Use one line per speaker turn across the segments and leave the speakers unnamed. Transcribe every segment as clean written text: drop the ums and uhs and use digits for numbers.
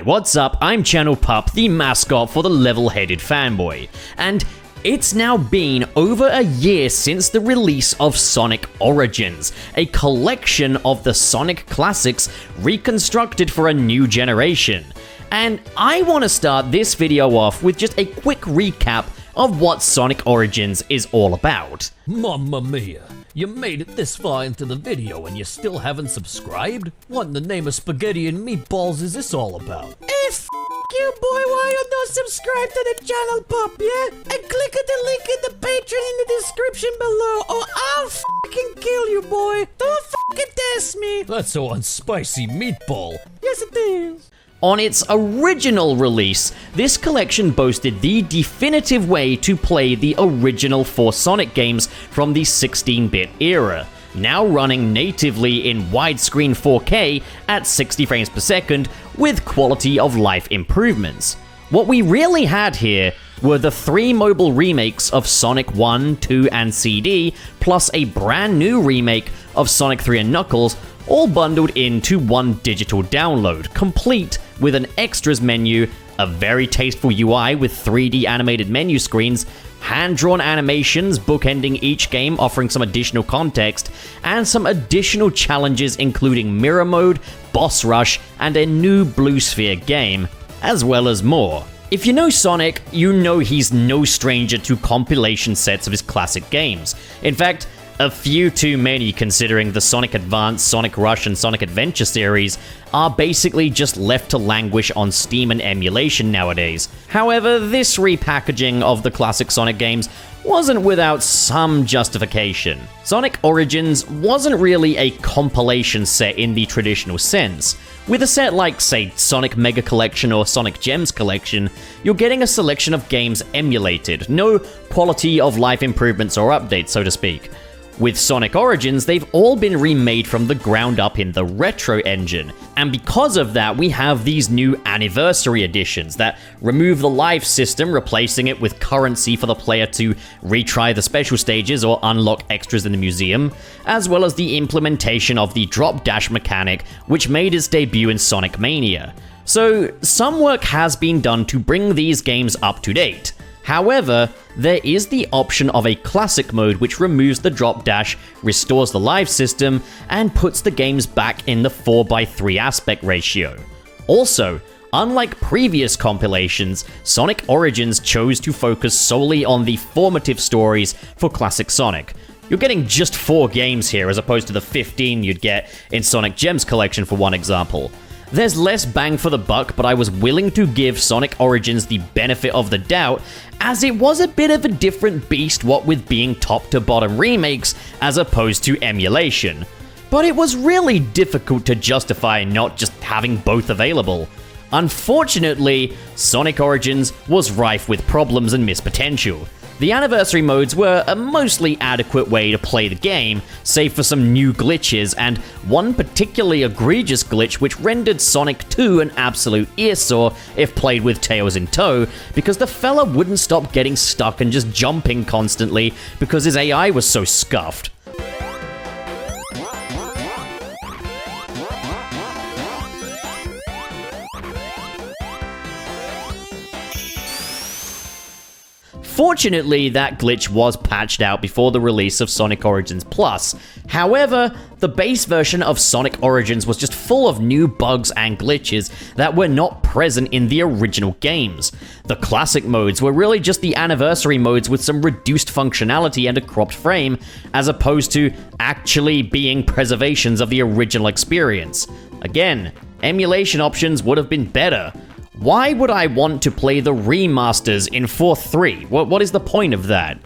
what's up? I'm Channel Pup, the mascot for the level-headed fanboy, and it's now been over a year since the release of Sonic Origins, a collection of the Sonic classics reconstructed for a new generation. And I want to start this video off with just a quick recap of what Sonic Origins is all about.
Mamma mia, you made it this far into the video and you still haven't subscribed? What in the name of spaghetti and meatballs is this all about?
Hey, you boy, why you not subscribe to the channel, Pup, yeah? And click at the link in the Patreon in the description below, or I'll fucking kill you, boy. Don't fucking test me.
That's so unspicy meatball.
Yes, it is.
On its original release, this collection boasted the definitive way to play the original 4 Sonic games from the 16-bit era, now running natively in widescreen 4K at 60 frames per second with quality of life improvements. What we really had here were the 3 mobile remakes of Sonic 1, 2, and CD, plus a brand new remake of Sonic 3 and Knuckles, all bundled into one digital download, complete with an extras menu, a very tasteful UI with 3D animated menu screens, hand-drawn animations bookending each game offering some additional context, and some additional challenges including mirror mode, boss rush, and a new blue sphere game, as well as more. If you know Sonic, you know he's no stranger to compilation sets of his classic games. In fact, a few too many considering the Sonic Advance, Sonic Rush, and Sonic Adventure series are basically just left to languish on Steam and emulation nowadays. However, this repackaging of the classic Sonic games wasn't without some justification. Sonic Origins wasn't really a compilation set in the traditional sense. With a set like, say, Sonic Mega Collection or Sonic Gems Collection, you're getting a selection of games emulated, no quality of life improvements or updates, so to speak. With Sonic Origins, they've all been remade from the ground up in the retro engine, and because of that, we have these new anniversary editions that remove the life system, replacing it with currency for the player to retry the special stages or unlock extras in the museum, as well as the implementation of the drop dash mechanic, which made its debut in Sonic Mania. So, some work has been done to bring these games up to date. However, there is the option of a classic mode which removes the drop dash, restores the live system, and puts the games back in the 4:3 aspect ratio. Also, unlike previous compilations, Sonic Origins chose to focus solely on the formative stories for classic Sonic. You're getting just 4 games here as opposed to the 15 you'd get in Sonic Gems Collection for one example. There's less bang for the buck, but I was willing to give Sonic Origins the benefit of the doubt, as it was a bit of a different beast what with being top to bottom remakes as opposed to emulation. But it was really difficult to justify not just having both available. Unfortunately, Sonic Origins was rife with problems and missed potential. The anniversary modes were a mostly adequate way to play the game, save for some new glitches, and one particularly egregious glitch which rendered Sonic 2 an absolute earsore if played with Tails in tow, because the fella wouldn't stop getting stuck and just jumping constantly because his AI was so scuffed. Fortunately, that glitch was patched out before the release of Sonic Origins Plus. However, the base version of Sonic Origins was just full of new bugs and glitches that were not present in the original games. The classic modes were really just the anniversary modes with some reduced functionality and a cropped frame, as opposed to actually being preservations of the original experience. Again, emulation options would have been better. Why would I want to play the remasters in 4.3? What is the point of that?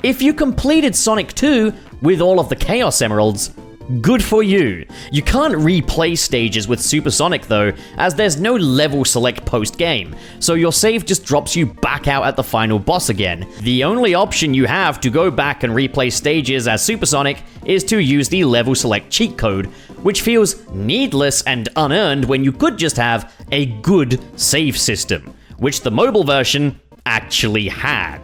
If you completed Sonic 2 with all of the Chaos Emeralds, good for you. You can't replay stages with Super Sonic though, as there's no level select post-game, so your save just drops you back out at the final boss again. The only option you have to go back and replay stages as Super Sonic is to use the level select cheat code, which feels needless and unearned when you could just have a good save system, which the mobile version actually had.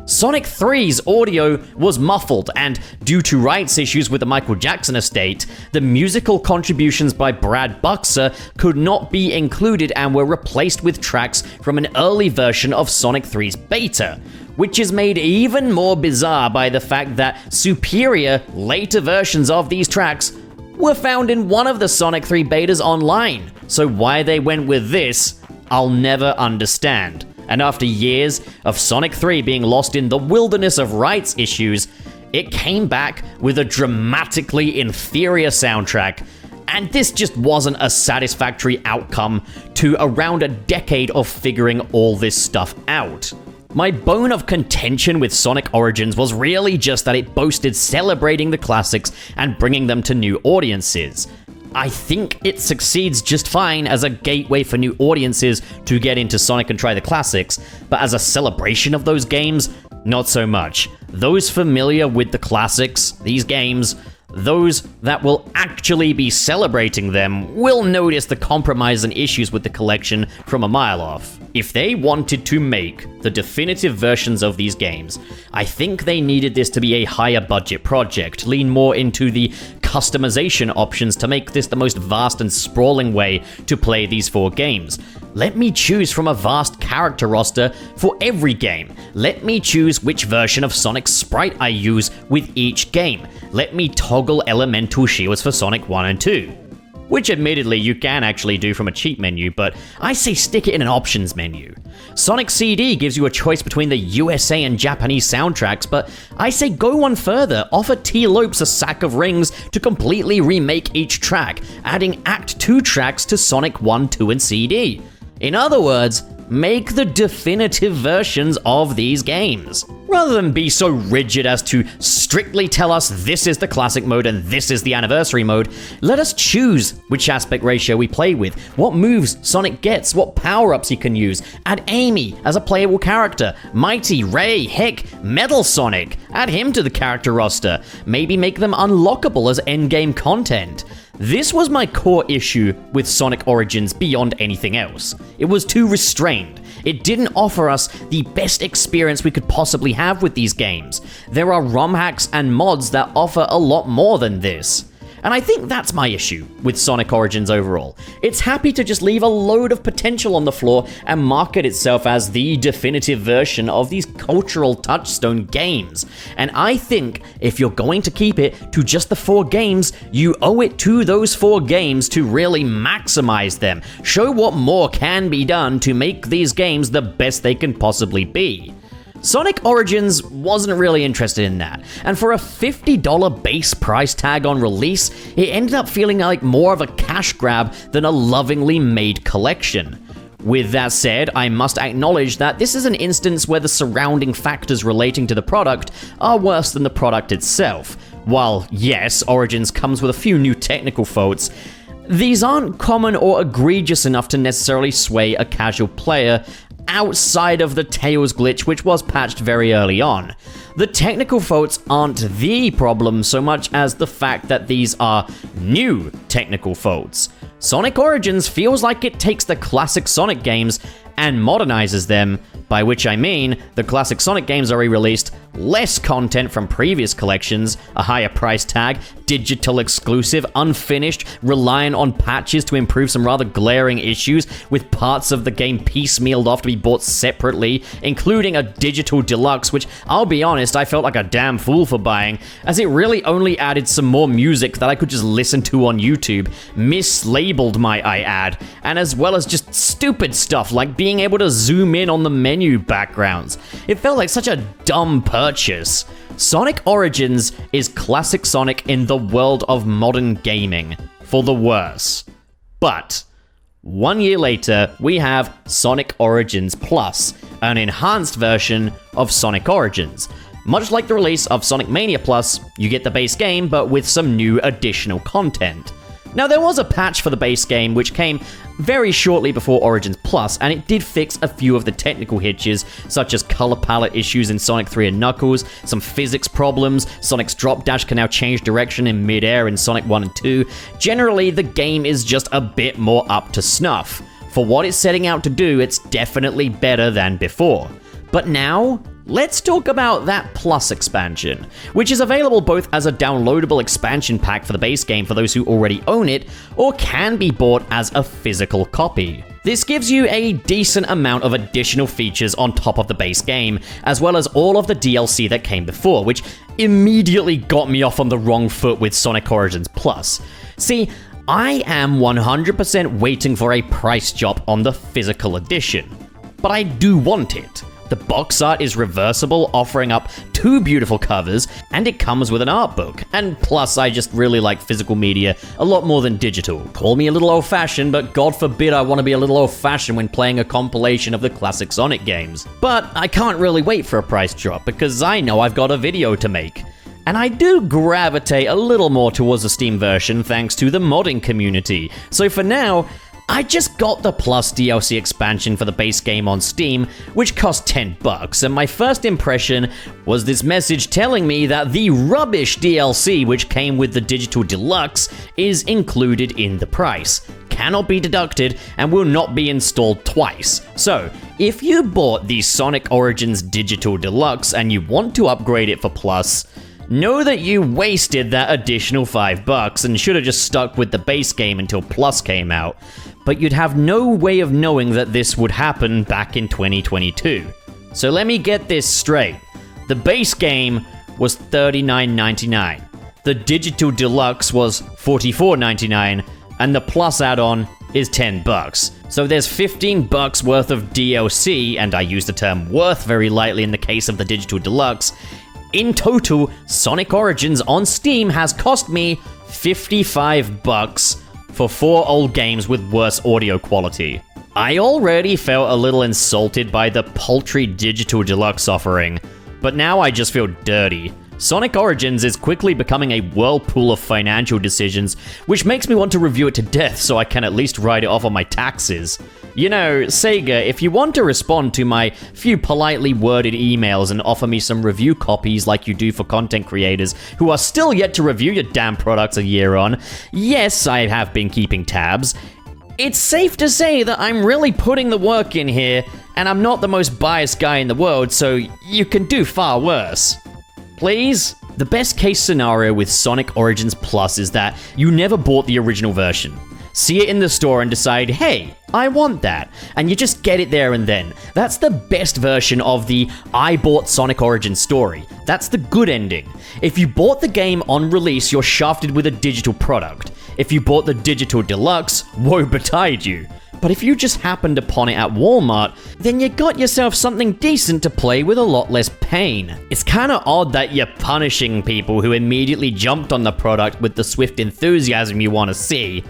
Sonic 3's audio was muffled, and due to rights issues with the Michael Jackson estate, the musical contributions by Brad Buxer could not be included and were replaced with tracks from an early version of Sonic 3's beta, which is made even more bizarre by the fact that superior, later versions of these tracks were found in one of the Sonic 3 betas online. So why they went with this, I'll never understand. And after years of Sonic 3 being lost in the wilderness of rights issues, it came back with a dramatically inferior soundtrack, and this just wasn't a satisfactory outcome to around a decade of figuring all this stuff out. My bone of contention with Sonic Origins was really just that it boasted celebrating the classics and bringing them to new audiences. I think it succeeds just fine as a gateway for new audiences to get into Sonic and try the classics, but as a celebration of those games, not so much. Those familiar with the classics, these games, those that will actually be celebrating them will notice the compromise and issues with the collection from a mile off. If they wanted to make the definitive versions of these games, I think they needed this to be a higher budget project, lean more into the customization options to make this the most vast and sprawling way to play these 4 games. Let me choose from a vast character roster for every game. Let me choose which version of Sonic's sprite I use with each game. Let me toggle elemental shields for Sonic 1 and 2. Which admittedly you can actually do from a cheat menu, but I say stick it in an options menu. Sonic CD gives you a choice between the USA and Japanese soundtracks, but I say go one further, offer T-Lopes a sack of rings to completely remake each track, adding Act 2 tracks to Sonic 1, 2, and CD. In other words, make the definitive versions of these games. Rather than be so rigid as to strictly tell us this is the classic mode and this is the anniversary mode, let us choose which aspect ratio we play with, what moves Sonic gets, what power-ups he can use, add Amy as a playable character, Mighty, Ray, heck, Metal Sonic, add him to the character roster, maybe make them unlockable as endgame content. This was my core issue with Sonic Origins beyond anything else. It was too restrained. It didn't offer us the best experience we could possibly have with these games. There are ROM hacks and mods that offer a lot more than this. And I think that's my issue with Sonic Origins overall. It's happy to just leave a load of potential on the floor and market itself as the definitive version of these cultural touchstone games. And I think if you're going to keep it to just the 4 games, you owe it to those 4 games to really maximize them. Show what more can be done to make these games the best they can possibly be. Sonic Origins wasn't really interested in that, and for a $50 base price tag on release, it ended up feeling like more of a cash grab than a lovingly made collection. With that said, I must acknowledge that this is an instance where the surrounding factors relating to the product are worse than the product itself. While, yes, Origins comes with a few new technical faults, these aren't common or egregious enough to necessarily sway a casual player outside of the Tails glitch, which was patched very early on. The technical faults aren't the problem so much as the fact that these are new technical faults. Sonic Origins feels like it takes the classic Sonic games and modernizes them, by which I mean the classic Sonic games are re-released, less content from previous collections, a higher price tag, digital exclusive, unfinished, reliant on patches to improve some rather glaring issues, with parts of the game piecemealed off to be bought separately, including a digital deluxe, which I'll be honest, I felt like a damn fool for buying, as it really only added some more music that I could just listen to on YouTube, mislabeled might I add, and as well as just stupid stuff like being able to zoom in on the menu backgrounds. It felt like such a dumb purchase. Sonic Origins is classic Sonic in the world of modern gaming, for the worse. But 1 year later, we have Sonic Origins Plus, an enhanced version of Sonic Origins. Much like the release of Sonic Mania Plus, you get the base game, but with some new additional content. Now, there was a patch for the base game which came very shortly before Origins Plus, and it did fix a few of the technical hitches, such as color palette issues in Sonic 3 and Knuckles, some physics problems, Sonic's drop dash can now change direction in mid-air in Sonic 1 and 2. Generally, the game is just a bit more up to snuff. For what it's setting out to do, it's definitely better than before. But now, Let's talk about that Plus expansion, which is available both as a downloadable expansion pack for the base game for those who already own it, or can be bought as a physical copy. This gives you a decent amount of additional features on top of the base game, as well as all of the DLC that came before, which immediately got me off on the wrong foot with Sonic Origins Plus. See, I am 100% waiting for a price drop on the physical edition, but I do want it. The box art is reversible, offering up 2 beautiful covers, and it comes with an art book. And plus, I just really like physical media a lot more than digital. Call me a little old-fashioned, but God forbid I want to be a little old-fashioned when playing a compilation of the classic Sonic games. But I can't really wait for a price drop, because I know I've got a video to make. And I do gravitate a little more towards the Steam version thanks to the modding community. So for now, I just got the Plus DLC expansion for the base game on Steam, which cost $10, and my first impression was this message telling me that the rubbish DLC, which came with the Digital Deluxe, is included in the price, cannot be deducted, and will not be installed twice. So, if you bought the Sonic Origins Digital Deluxe and you want to upgrade it for Plus, know that you wasted that additional $5 and should have just stuck with the base game until Plus came out. But you'd have no way of knowing that this would happen back in 2022. So let me get this straight. The base game was $39.99. The Digital Deluxe was $44.99, and the Plus add-on is $10. So there's $15 worth of DLC, and I use the term worth very lightly in the case of the Digital Deluxe. In total, Sonic Origins on Steam has cost me $55 for 4 old games with worse audio quality. I already felt a little insulted by the paltry Digital Deluxe offering, but now I just feel dirty. Sonic Origins is quickly becoming a whirlpool of financial decisions, which makes me want to review it to death so I can at least write it off on my taxes. You know, Sega, if you want to respond to my few politely worded emails and offer me some review copies like you do for content creators who are still yet to review your damn products a year on, yes, I have been keeping tabs. It's safe to say that I'm really putting the work in here, and I'm not the most biased guy in the world, so you can do far worse. Please? The best case scenario with Sonic Origins Plus is that you never bought the original version. See it in the store and decide, hey, I want that, and you just get it there and then. That's the best version of the I bought Sonic Origins story. That's the good ending. If you bought the game on release, you're shafted with a digital product. If you bought the Digital Deluxe, woe betide you. But if you just happened upon it at Walmart, then you got yourself something decent to play with a lot less pain. It's kinda odd that you're punishing people who immediately jumped on the product with the swift enthusiasm you want to see.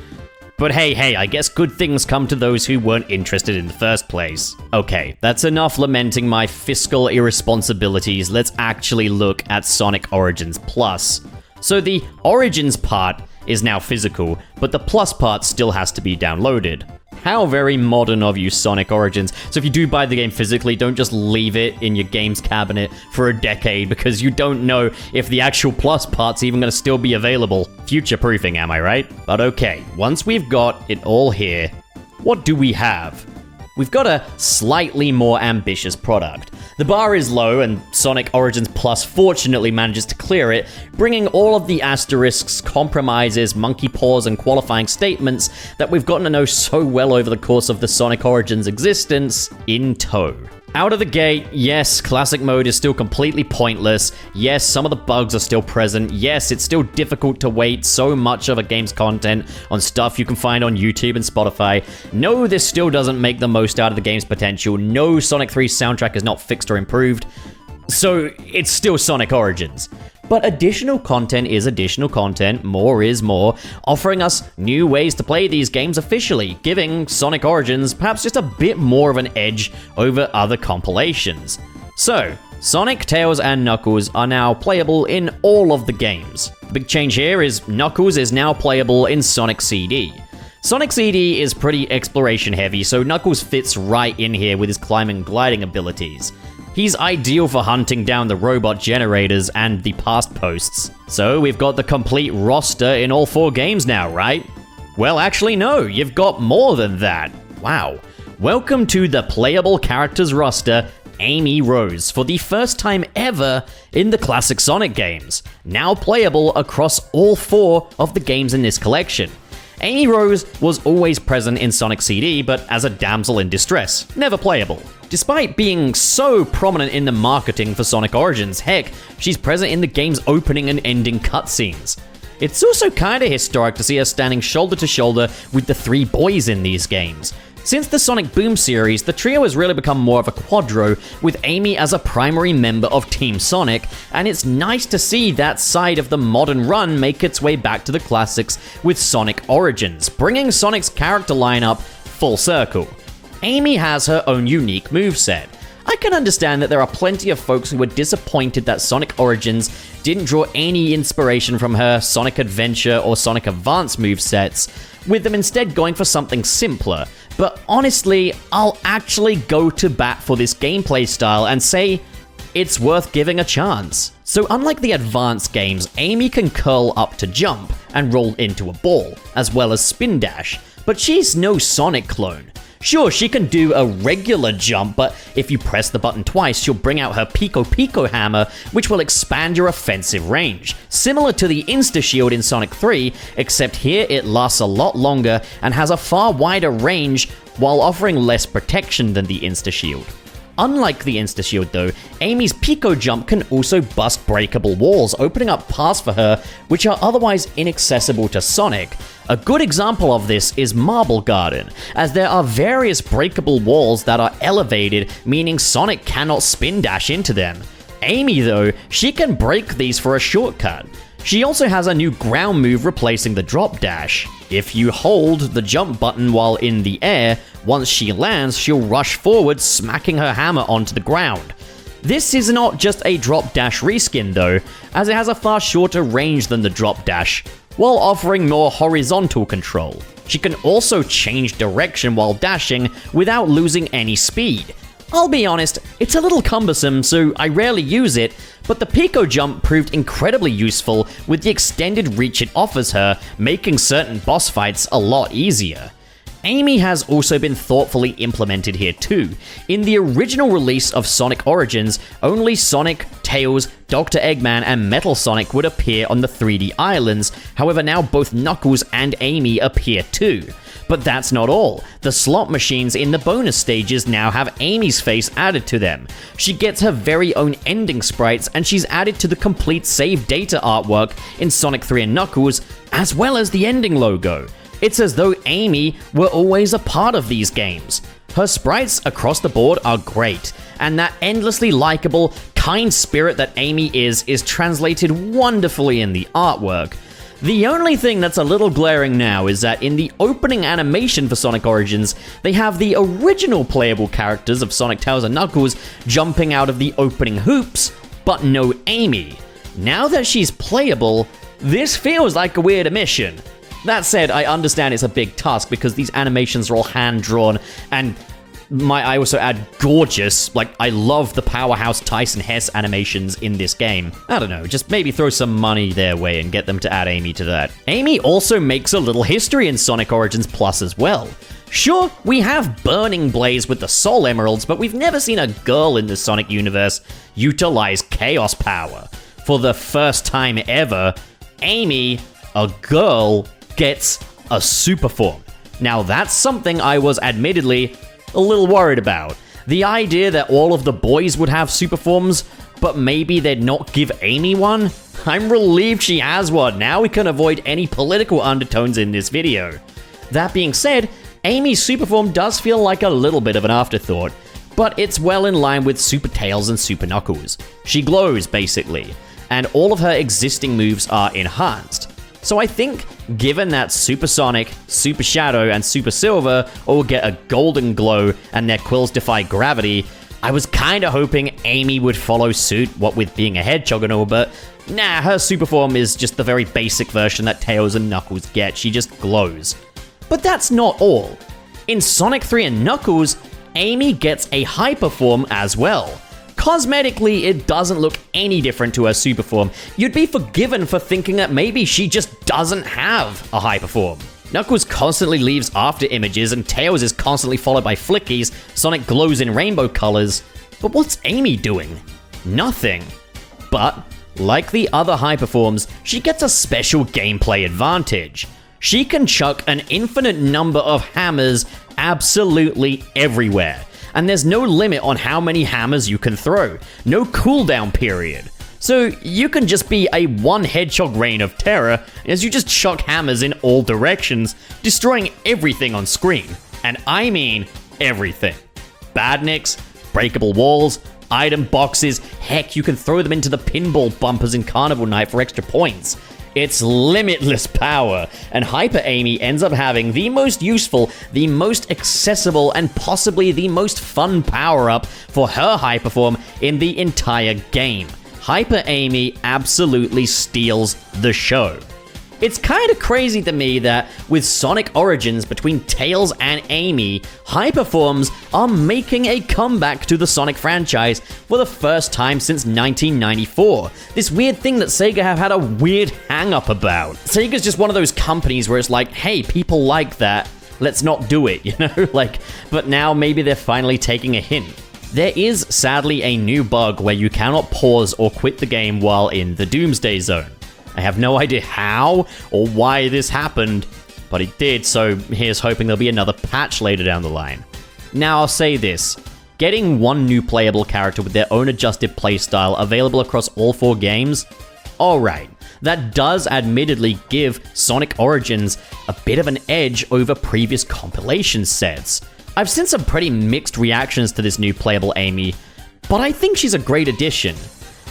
But hey, I guess good things come to those who weren't interested in the first place. Okay, that's enough lamenting my fiscal irresponsibilities. Let's actually look at Sonic Origins Plus. So the Origins part is now physical, but the Plus part still has to be downloaded. How very modern of you, Sonic Origins. So if you do buy the game physically, don't just leave it in your games cabinet for a decade because you don't know if the actual Plus part's even going to still be available. Future-proofing, am I right? But okay, once we've got it all here, what do we have? We've got a slightly more ambitious product. The bar is low, and Sonic Origins Plus fortunately manages to clear it, bringing all of the asterisks, compromises, monkey paws, and qualifying statements that we've gotten to know so well over the course of the Sonic Origins existence in tow. Out of the gate, yes, classic mode is still completely pointless. Yes, some of the bugs are still present. Yes, it's still difficult to weight so much of a game's content on stuff you can find on YouTube and Spotify. No, this still doesn't make the most out of the game's potential. No, Sonic 3's soundtrack is not fixed or improved. So, it's still Sonic Origins. But additional content is additional content, more is more, offering us new ways to play these games officially, giving Sonic Origins perhaps just a bit more of an edge over other compilations. So, Sonic, Tails, and Knuckles are now playable in all of the games. The big change here is Knuckles is now playable in Sonic CD. Sonic CD is pretty exploration heavy, so Knuckles fits right in here with his climbing and gliding abilities. He's ideal for hunting down the robot generators and the past posts. So we've got the complete roster in all 4 games now, right? Well, actually no, you've got more than that. Wow. Welcome to the Playable Characters roster Amy Rose for the first time ever in the classic Sonic games, now playable across all 4 of the games in this collection. Amy Rose was always present in Sonic CD, but as a damsel in distress, never playable. Despite being so prominent in the marketing for Sonic Origins, heck, she's present in the game's opening and ending cutscenes. It's also kinda historic to see her standing shoulder to shoulder with the 3 boys in these games. Since the Sonic Boom series, the trio has really become more of a quadro, with Amy as a primary member of Team Sonic, and it's nice to see that side of the modern run make its way back to the classics with Sonic Origins, bringing Sonic's character lineup full circle. Amy has her own unique moveset. I can understand that there are plenty of folks who were disappointed that Sonic Origins didn't draw any inspiration from her Sonic Adventure or Sonic Advance movesets, with them instead going for something simpler. But honestly, I'll actually go to bat for this gameplay style and say it's worth giving a chance. So unlike the Advance games, Amy can curl up to jump and roll into a ball, as well as spin dash, but she's no Sonic clone. Sure, she can do a regular jump, but if you press the button twice, she'll bring out her Pico Pico hammer, which will expand your offensive range. Similar to the Insta-Shield in Sonic 3, except here it lasts a lot longer and has a far wider range while offering less protection than the Insta-Shield. Unlike the Insta-Shield though, Amy's Pico Jump can also bust breakable walls, opening up paths for her which are otherwise inaccessible to Sonic. A good example of this is Marble Garden, as there are various breakable walls that are elevated, meaning Sonic cannot spin dash into them. Amy though, she can break these for a shortcut. She also has a new ground move replacing the drop dash. If you hold the jump button while in the air, once she lands, she'll rush forward, smacking her hammer onto the ground. This is not just a drop dash reskin though, as it has a far shorter range than the drop dash, while offering more horizontal control. She can also change direction while dashing without losing any speed. I'll be honest, it's a little cumbersome, so I rarely use it, but the Pico Jump proved incredibly useful with the extended reach it offers her, making certain boss fights a lot easier. Amy has also been thoughtfully implemented here too. In the original release of Sonic Origins, only Sonic, Tails, Dr. Eggman, and Metal Sonic would appear on the 3D islands, however now both Knuckles and Amy appear too. But that's not all. The slot machines in the bonus stages now have Amy's face added to them. She gets her very own ending sprites, and she's added to the complete save data artwork in Sonic 3 and Knuckles, as well as the ending logo. It's as though Amy were always a part of these games. Her sprites across the board are great, and that endlessly likable, kind spirit that Amy is translated wonderfully in the artwork. The only thing that's a little glaring now is that in the opening animation for Sonic Origins, they have the original playable characters of Sonic, Tails, and Knuckles jumping out of the opening hoops, but no Amy. Now that she's playable, this feels like a weird omission. That said, I understand it's a big task because these animations are all hand-drawn, and I also add gorgeous, like I love the powerhouse Tyson Hess animations in this game. I don't know, just maybe throw some money their way and get them to add Amy to that. Amy also makes a little history in Sonic Origins Plus as well. Sure, we have Burning Blaze with the Soul Emeralds, but we've never seen a girl in the Sonic universe utilize Chaos Power. For the first time ever, Amy, a girl, gets a super form. Now that's something I was admittedly a little worried about. The idea that all of the boys would have super forms, but maybe they'd not give Amy one? I'm relieved she has one. Now we can avoid any political undertones in this video. That being said, Amy's super form does feel like a little bit of an afterthought, but it's well in line with Super Tails and Super Knuckles. She glows, basically, and all of her existing moves are enhanced. So I think, given that Super Sonic, Super Shadow, and Super Silver all get a golden glow and their quills defy gravity, I was kinda hoping Amy would follow suit, what with being a hedgehog and all, but nah, her super form is just the very basic version that Tails and Knuckles get. She just glows. But that's not all. In Sonic 3 and Knuckles, Amy gets a hyper form as well. Cosmetically, it doesn't look any different to her super form. You'd be forgiven for thinking that maybe she just doesn't have a hyper form. Knuckles constantly leaves after images, and Tails is constantly followed by flickies. Sonic glows in rainbow colors. But what's Amy doing? Nothing. But, like the other Hyperforms, she gets a special gameplay advantage. She can chuck an infinite number of hammers absolutely everywhere, and there's no limit on how many hammers you can throw, no cooldown period. So you can just be a one hedgehog reign of terror as you just chuck hammers in all directions, destroying everything on screen. And I mean everything. Badniks, breakable walls, item boxes, heck, you can throw them into the pinball bumpers in Carnival Night for extra points. It's limitless power, and Hyper Amy ends up having the most useful, the most accessible, and possibly the most fun power-up for her Hyperform in the entire game. Hyper Amy absolutely steals the show. It's kind of crazy to me that with Sonic Origins between Tails and Amy, Hyperforms are making a comeback to the Sonic franchise for the first time since 1994. This weird thing that Sega have had a weird hang-up about. Sega's just one of those companies where it's like, hey, people like that, let's not do it, you know? But now maybe they're finally taking a hint. There is sadly a new bug where you cannot pause or quit the game while in the Doomsday Zone. I have no idea how or why this happened, but it did, so here's hoping there'll be another patch later down the line. Now I'll say this, getting one new playable character with their own adjusted playstyle available across all 4 games, alright, that does admittedly give Sonic Origins a bit of an edge over previous compilation sets. I've seen some pretty mixed reactions to this new playable Amy, but I think she's a great addition.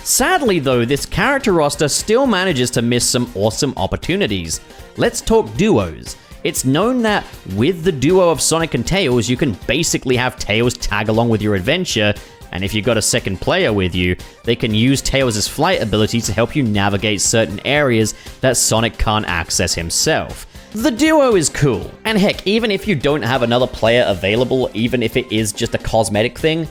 Sadly though, this character roster still manages to miss some awesome opportunities. Let's talk duos. It's known that with the duo of Sonic and Tails, you can basically have Tails tag along with your adventure, and if you've got a second player with you, they can use Tails' flight ability to help you navigate certain areas that Sonic can't access himself. The duo is cool, and heck, even if you don't have another player available, even if it is just a cosmetic thing,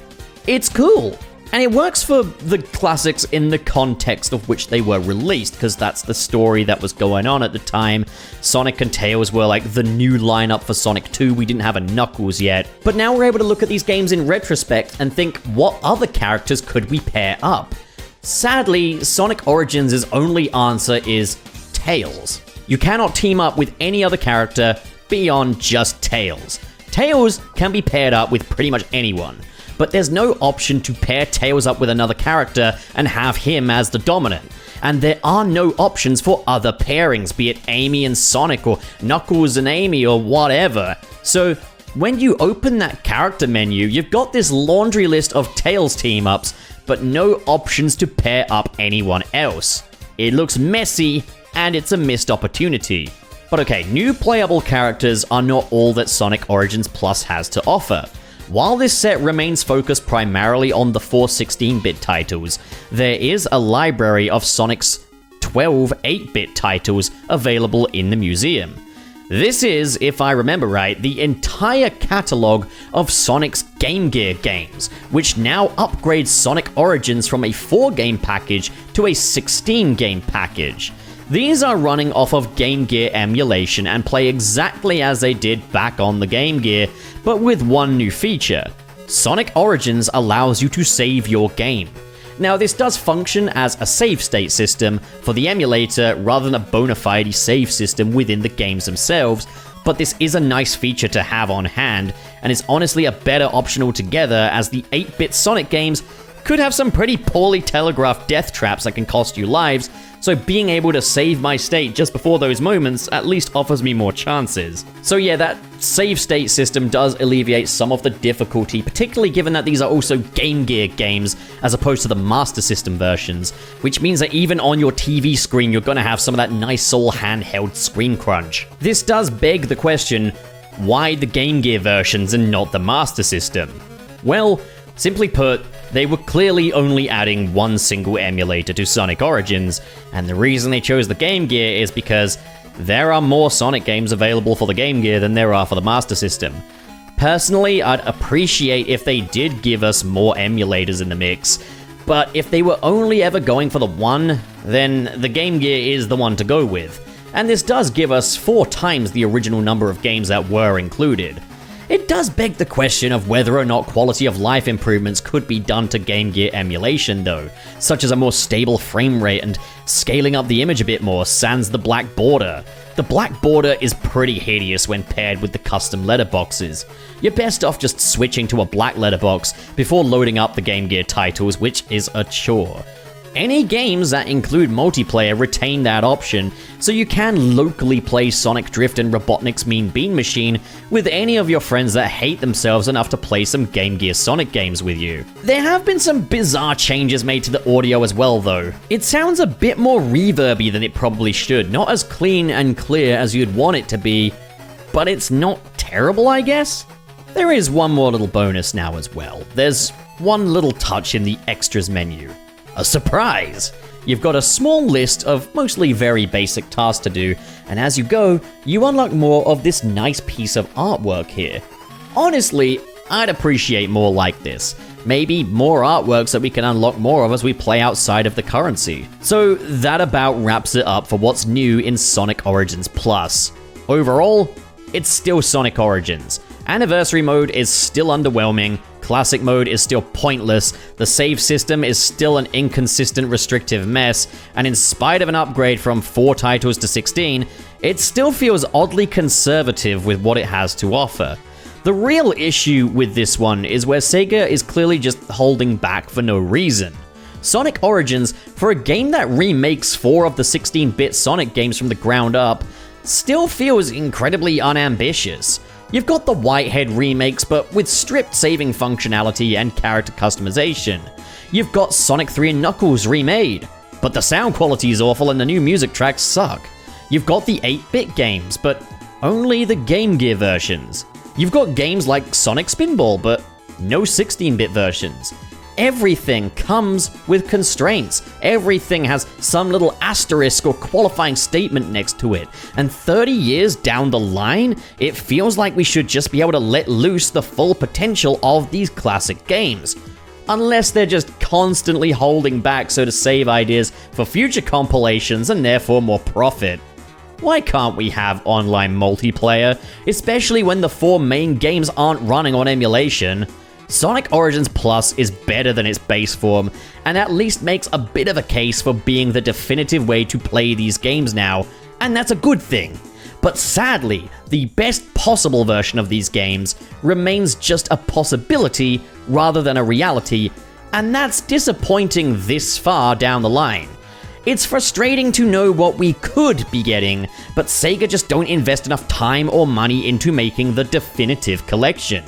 it's cool. And it works for the classics in the context of which they were released, because that's the story that was going on at the time. Sonic and Tails were like the new lineup for Sonic 2, we didn't have a Knuckles yet. But now we're able to look at these games in retrospect and think, what other characters could we pair up? Sadly, Sonic Origins' only answer is Tails. You cannot team up with any other character beyond just Tails. Tails can be paired up with pretty much anyone, but there's no option to pair Tails up with another character and have him as the dominant. And there are no options for other pairings, be it Amy and Sonic or Knuckles and Amy or whatever. So when you open that character menu, you've got this laundry list of Tails team-ups, but no options to pair up anyone else. It looks messy, and it's a missed opportunity. But okay, new playable characters are not all that Sonic Origins Plus has to offer. While this set remains focused primarily on the 4 16-bit titles, there is a library of Sonic's 12 8-bit titles available in the museum. This is, if I remember right, the entire catalog of Sonic's Game Gear games, which now upgrades Sonic Origins from a 4-game package to a 16-game package. These are running off of Game Gear emulation and play exactly as they did back on the Game Gear, but with one new feature. Sonic Origins allows you to save your game. Now, this does function as a save state system for the emulator rather than a bona fide save system within the games themselves, but this is a nice feature to have on hand, and is honestly a better option altogether, as the 8-bit Sonic games could have some pretty poorly telegraphed death traps that can cost you lives, so being able to save my state just before those moments at least offers me more chances. So yeah, that save state system does alleviate some of the difficulty, particularly given that these are also Game Gear games as opposed to the Master System versions, which means that even on your TV screen you're gonna have some of that nice old handheld screen crunch. This does beg the question, why the Game Gear versions and not the Master System? Well, simply put, they were clearly only adding one single emulator to Sonic Origins, and the reason they chose the Game Gear is because there are more Sonic games available for the Game Gear than there are for the Master System. Personally, I'd appreciate if they did give us more emulators in the mix, but if they were only ever going for the one, then the Game Gear is the one to go with. And this does give us 4 times the original number of games that were included. It does beg the question of whether or not quality of life improvements could be done to Game Gear emulation though, such as a more stable frame rate and scaling up the image a bit more sans the black border. The black border is pretty hideous when paired with the custom letterboxes. You're best off just switching to a black letterbox before loading up the Game Gear titles, which is a chore. Any games that include multiplayer retain that option, so you can locally play Sonic Drift and Robotnik's Mean Bean Machine with any of your friends that hate themselves enough to play some Game Gear Sonic games with you. There have been some bizarre changes made to the audio as well though. It sounds a bit more reverby than it probably should, not as clean and clear as you'd want it to be, but it's not terrible, I guess? There is one more little bonus now as well. There's one little touch in the extras menu. A surprise! You've got a small list of mostly very basic tasks to do, and as you go, you unlock more of this nice piece of artwork here. Honestly, I'd appreciate more like this. Maybe more artworks that we can unlock more of as we play outside of the currency. So that about wraps it up for what's new in Sonic Origins Plus. Overall, it's still Sonic Origins. Anniversary mode is still underwhelming, classic mode is still pointless, the save system is still an inconsistent restrictive mess, and in spite of an upgrade from 4 titles to 16, it still feels oddly conservative with what it has to offer. The real issue with this one is where Sega is clearly just holding back for no reason. Sonic Origins, for a game that remakes 4 of the 16-bit Sonic games from the ground up, still feels incredibly unambitious. You've got the Whitehead remakes, but with stripped saving functionality and character customization. You've got Sonic 3 and Knuckles remade, but the sound quality is awful and the new music tracks suck. You've got the 8-bit games, but only the Game Gear versions. You've got games like Sonic Spinball, but no 16-bit versions. Everything comes with constraints. Everything has some little asterisk or qualifying statement next to it. And 30 years down the line, it feels like we should just be able to let loose the full potential of these classic games. Unless they're just constantly holding back so to save ideas for future compilations and therefore more profit. Why can't we have online multiplayer, especially when the 4 main games aren't running on emulation? Sonic Origins Plus is better than its base form, and at least makes a bit of a case for being the definitive way to play these games now, and that's a good thing. But sadly, the best possible version of these games remains just a possibility rather than a reality, and that's disappointing this far down the line. It's frustrating to know what we could be getting, but Sega just don't invest enough time or money into making the definitive collection.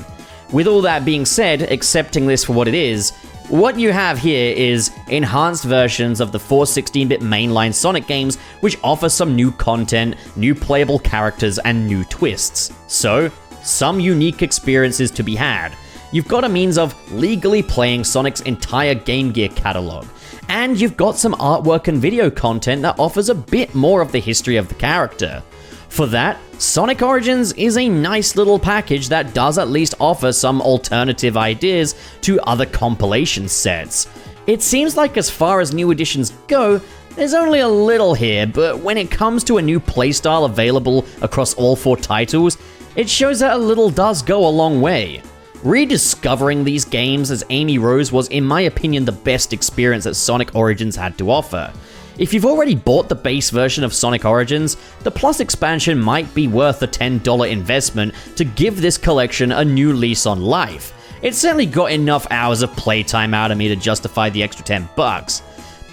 With all that being said, accepting this for what it is, what you have here is enhanced versions of the 4 16-bit mainline Sonic games, which offer some new content, new playable characters, and new twists. So, some unique experiences to be had. You've got a means of legally playing Sonic's entire Game Gear catalog, and you've got some artwork and video content that offers a bit more of the history of the character. For that, Sonic Origins is a nice little package that does at least offer some alternative ideas to other compilation sets. It seems like as far as new editions go, there's only a little here, but when it comes to a new playstyle available across all 4 titles, it shows that a little does go a long way. Rediscovering these games as Amy Rose was, in my opinion, the best experience that Sonic Origins had to offer. If you've already bought the base version of Sonic Origins, the Plus expansion might be worth the $10 investment to give this collection a new lease on life. It's certainly got enough hours of playtime out of me to justify the extra $10.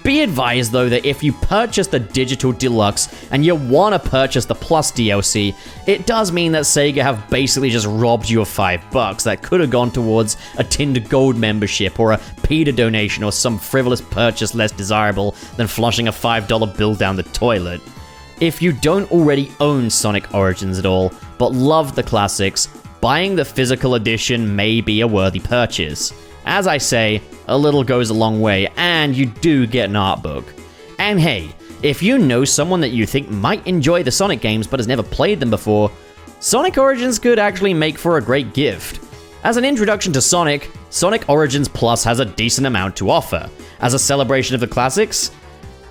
Be advised though that if you purchase the Digital Deluxe and you want to purchase the Plus DLC, it does mean that Sega have basically just robbed you of $5 that could have gone towards a Tinder Gold membership or a PETA donation or some frivolous purchase less desirable than flushing a $5 bill down the toilet. If you don't already own Sonic Origins at all, but love the classics, buying the physical edition may be a worthy purchase. As I say, a little goes a long way, and you do get an art book. And hey, if you know someone that you think might enjoy the Sonic games but has never played them before, Sonic Origins could actually make for a great gift. As an introduction to Sonic, Sonic Origins Plus has a decent amount to offer. As a celebration of the classics,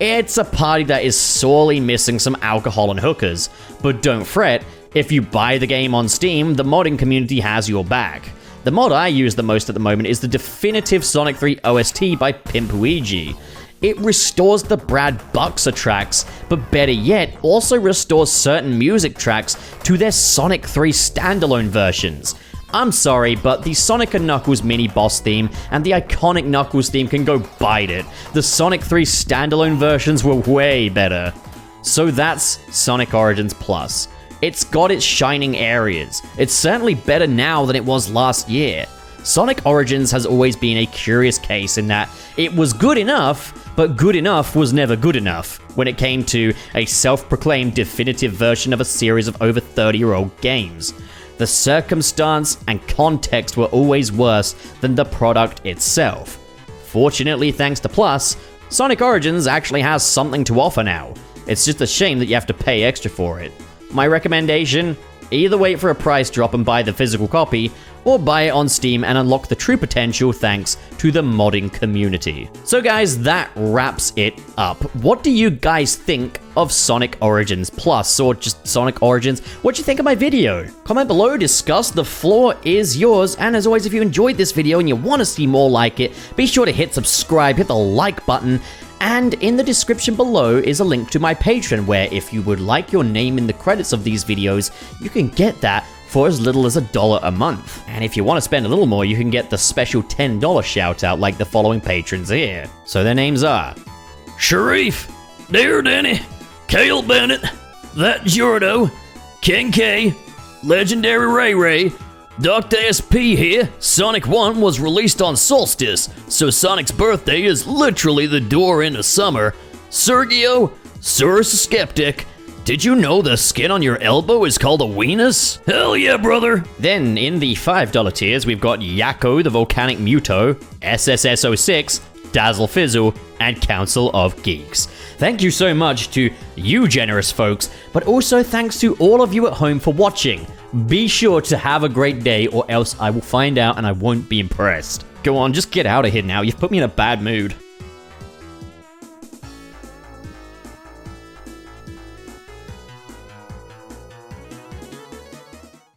it's a party that is sorely missing some alcohol and hookers. But don't fret, If you buy the game on Steam, the modding community has your back. The mod I use the most at the moment is the definitive Sonic 3 OST by Pimp Luigi. It restores the Brad Buxer tracks, but better yet, also restores certain music tracks to their Sonic 3 standalone versions. I'm sorry, but the Sonic & Knuckles mini-boss theme and the iconic Knuckles theme can go bite it. The Sonic 3 standalone versions were way better. So that's Sonic Origins Plus. It's got its shining areas. It's certainly better now than it was last year. Sonic Origins has always been a curious case in that it was good enough, but good enough was never good enough when it came to a self-proclaimed definitive version of a series of over 30-year-old games. The circumstance and context were always worse than the product itself. Fortunately, thanks to Plus, Sonic Origins actually has something to offer now. It's just a shame that you have to pay extra for it. My recommendation? Either wait for a price drop and buy the physical copy, or buy it on Steam and unlock the true potential thanks to the modding community. So guys, that wraps it up. What do you guys think of Sonic Origins Plus, or just Sonic Origins? What'd you think of my video? Comment below, discuss, the floor is yours, and as always, if you enjoyed this video and you want to see more like it, be sure to hit subscribe, hit the like button, and in the description below is a link to my Patreon, where if you would like your name in the credits of these videos, you can get that for as little as $1 a month. And if you want to spend a little more, you can get the special $10 shout out like the following patrons here. So their names are
Sharif, Dear Danny, Cale Bennett, That Jordo, Ken K, Legendary Ray Ray, Dr. SP here. Sonic 1 was released on Solstice, so Sonic's birthday is literally the door into summer. Sergio, Cyrus the Skeptic, did you know the skin on your elbow is called a weenus? Hell yeah, brother!
Then, in the $5 tiers, we've got Yakko the Volcanic Muto, SSS06, Dazzle Fizzle, and Council of Geeks. Thank you so much to you generous folks, but also thanks to all of you at home for watching. Be sure to have a great day, or else I will find out and I won't be impressed. Go on, just get out of here now, you've put me in a bad mood.